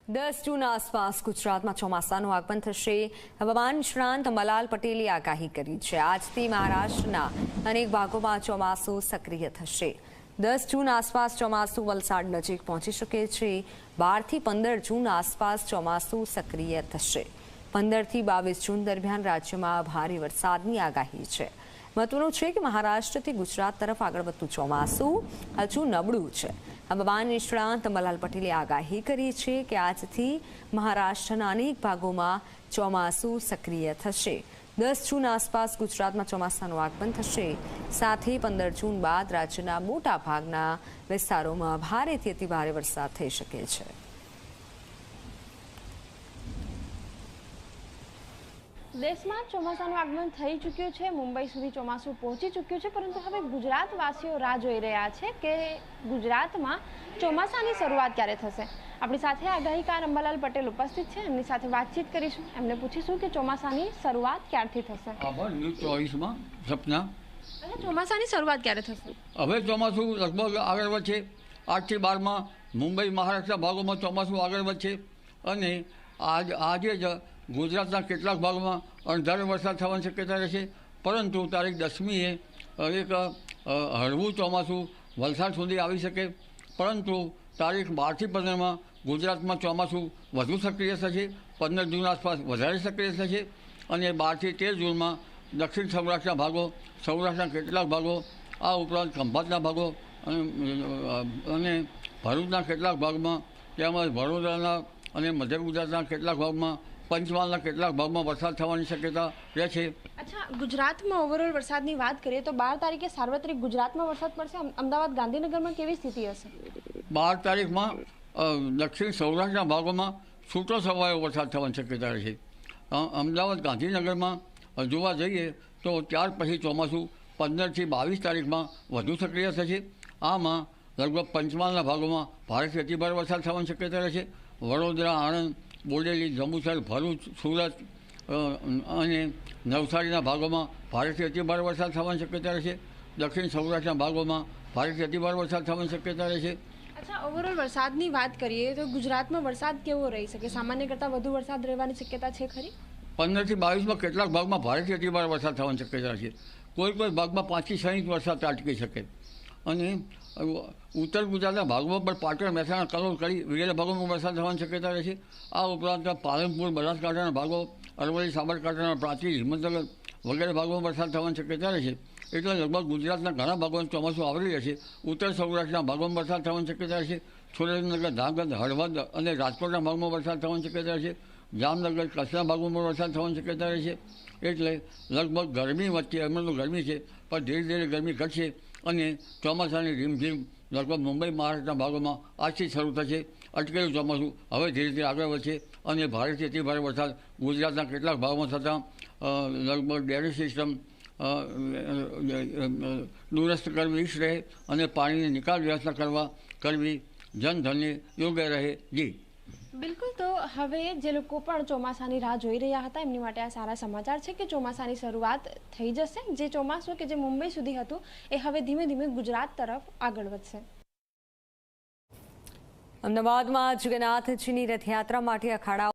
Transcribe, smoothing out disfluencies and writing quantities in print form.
10 જૂન આસપાસ ગુજરાતમાં ચોમાસાનું આગમન થશે. હવામાન નિષ્ણાંત મલાલ પટેલે આગાહી કરી છે. આજથી મહારાષ્ટ્રના અનેક ભાગોમાં ચોમાસું સક્રિય થશે. 10 જૂન આસપાસ ચોમાસું વલસાડ નજીક પહોંચી શકે છે. 12 થી 15 જૂન આસપાસ ચોમાસું સક્રિય થશે. 15 થી 22 જૂન દરમિયાન રાજ્યમાં ભારે વરસાદની આગાહી છે. મહત્વનું છે કે મહારાષ્ટ્રથી ગુજરાત તરફ આગળ વધતું ચોમાસું હજુ નબળું છે. હવામાન નિષ્ણાંત મલાલ પટેલે આગાહી કરી છે કે આજથી મહારાષ્ટ્રના અનેક ભાગોમાં ચોમાસું સક્રિય થશે. 10 જૂન આસપાસ ગુજરાતમાં ચોમાસાનું આગમન થશે. સાથે 15 જૂન બાદ રાજ્યના મોટા ભાગના વિસ્તારોમાં ભારેથી અતિભારે વરસાદ થઈ શકે છે. દેશમાં ચોમાસાનું આગમન થઈ ચૂક્યું છે. મુંબઈ સુધી ચોમાસું પહોંચી ચૂક્યું છે, પરંતુ હવે ગુજરાતવાસીઓ રાહ જોઈ રહ્યા છે કે ગુજરાતમાં ચોમાસાની શરૂઆત ક્યારે થશે. આપણી સાથે આગાહીકાર અંબાલાલ પટેલ ઉપસ્થિત છે. એમની સાથે વાતચીત કરીશું. એમને પૂછીશું કે ચોમાસાની શરૂઆત ક્યારથી થશે. ચોમાસાની શરૂઆત ક્યારે થશે? હવે ચોમાસું લગભગ આગળ વધશે. 8 થી 12 મુંબઈ મહારાષ્ટ્રના ભાગોમાં ચોમાસું આગળ વધશે અને આજે જ ગુજરાતના કેટલાક ભાગોમાં અણધારો વરસાદ થવાની શક્યતા રહેશે. પરંતુ તારીખ 10મીએ એક હળવું ચોમાસું વલસાડ સુધી આવી શકે. પરંતુ તારીખ 12 થી 15 ગુજરાતમાં ચોમાસું વધુ સક્રિય થશે. 15 જૂન આસપાસ વધારે સક્રિય થશે અને 12 થી 13 જૂનમાં દક્ષિણ સૌરાષ્ટ્રના ભાગો, સૌરાષ્ટ્રના કેટલાક ભાગો, આ ઉપરાંત ખંભાતના ભાગો અને ભરૂચના કેટલાક ભાગમાં, તેમજ વડોદરાના અને મધ્ય ગુજરાતના કેટલાક ભાગમાં, પંચમહાલના કેટલાક ભાગમાં વરસાદ થવાની શક્યતા રહે છે. અચ્છા, ગુજરાતમાં ઓવરઓલ વરસાદની વાત કરીએ તો 12 તારીખે સાર્વત્રિક ગુજરાતમાં વરસાદ પડશે. અમદાવાદ, ગાંધીનગરમાં કેવી સ્થિતિ હશે? 12 તારીખમાં દક્ષિણ સૌરાષ્ટ્રના ભાગોમાં છૂટો છવાયો વરસાદ થવાની શક્યતા રહે છે. અમદાવાદ, ગાંધીનગરમાં જોવા જઈએ તો ત્યાર પછી ચોમાસું 15 થી 22 તારીખમાં વધુ સક્રિય થશે. આમાં લગભગ પંચમહાલના ભાગોમાં ભારેથી અતિભારે વરસાદ થવાની શક્યતા રહે છે. વડોદરા, આણંદ, બોડેલી, જંબુસર, ભરૂચ, સુરત અને નવસારીના ભાગોમાં ભારેથી અતિભારે વરસાદ થવાની શક્યતા રહેશે. દક્ષિણ સૌરાષ્ટ્રના ભાગોમાં ભારેથી અતિભારે વરસાદ થવાની શક્યતા રહેશે. અચ્છા, ઓવરઓલ વરસાદની વાત કરીએ તો ગુજરાતમાં વરસાદ કેવો રહી શકે? સામાન્ય કરતાં વધુ વરસાદ રહેવાની શક્યતા છે ખરી? 15 થી 22 કેટલાક ભાગમાં ભારેથી અતિભારે વરસાદ થવાની શક્યતા છે. કોઈ ભાગમાં 5 થી 6 ઇંચ વરસાદ ત્રાટકી શકે. અને ઉત્તર ગુજરાતના ભાગોમાં પણ પાટણ, મહેસાણા, કલોલ, કડી વગેરે ભાગોમાં વરસાદ થવાની શક્યતા રહે છે. આ ઉપરાંત પાલનપુર, બનાસકાંઠાના ભાગો, અરવલ્લી, સાબરકાંઠાના પ્રાંતિજ, હિંમતનગર વગેરે ભાગોમાં વરસાદ થવાની શક્યતા રહે છે. એટલે લગભગ ગુજરાતના ઘણા ભાગોમાં ચોમાસું આવરી રહેશે. ઉત્તર સૌરાષ્ટ્રના ભાગોમાં વરસાદ થવાની શક્યતા રહેશે. સુરેન્દ્રનગર, ધાંગધ્રા, હળવદ અને રાજકોટના ભાગમાં વરસાદ થવાની શક્યતા રહેશે. જામનગર, કચ્છના ભાગોમાં વરસાદ થવાની શક્યતા રહેશે. એટલે લગભગ ગરમી વચ્ચે, હમણાં તો ગરમી છે પણ ધીરે ધીરે ગરમી ઘટશે અને ચોમાસાની રીમઝીમ લગભગ મુંબઈ મહારાષ્ટ્રના ભાગોમાં આજથી શરૂ થશે. અટકેલું ચોમાસું હવે ધીરે ધીરે આગળ વધશે અને ભારેથી અતિભારે વરસાદ ગુજરાતના કેટલાક ભાગોમાં થતાં લગભગ ડેરેજ સિસ્ટમ દુરસ્ત કરવી ઈચ્છ રહે અને પાણીની નિકાલ વ્યવસ્થા કરવી જનધનને યોગ્ય રહે. જી બિલકુલ. તો હવે જે લોકો પણ ચોમાસાની રાહ જોઈ રહ્યા હતા એમની માટે આ સારા સમાચાર છે કે ચોમાસાની શરૂઆત થઈ જશે. જે ચોમાસું કે જે મુંબઈ સુધી હતું એ હવે ધીમે ધીમે ગુજરાત તરફ આગળ વધશે. અમદાવાદમાં જગન્નાથજીની રથયાત્રા માટે અખાડા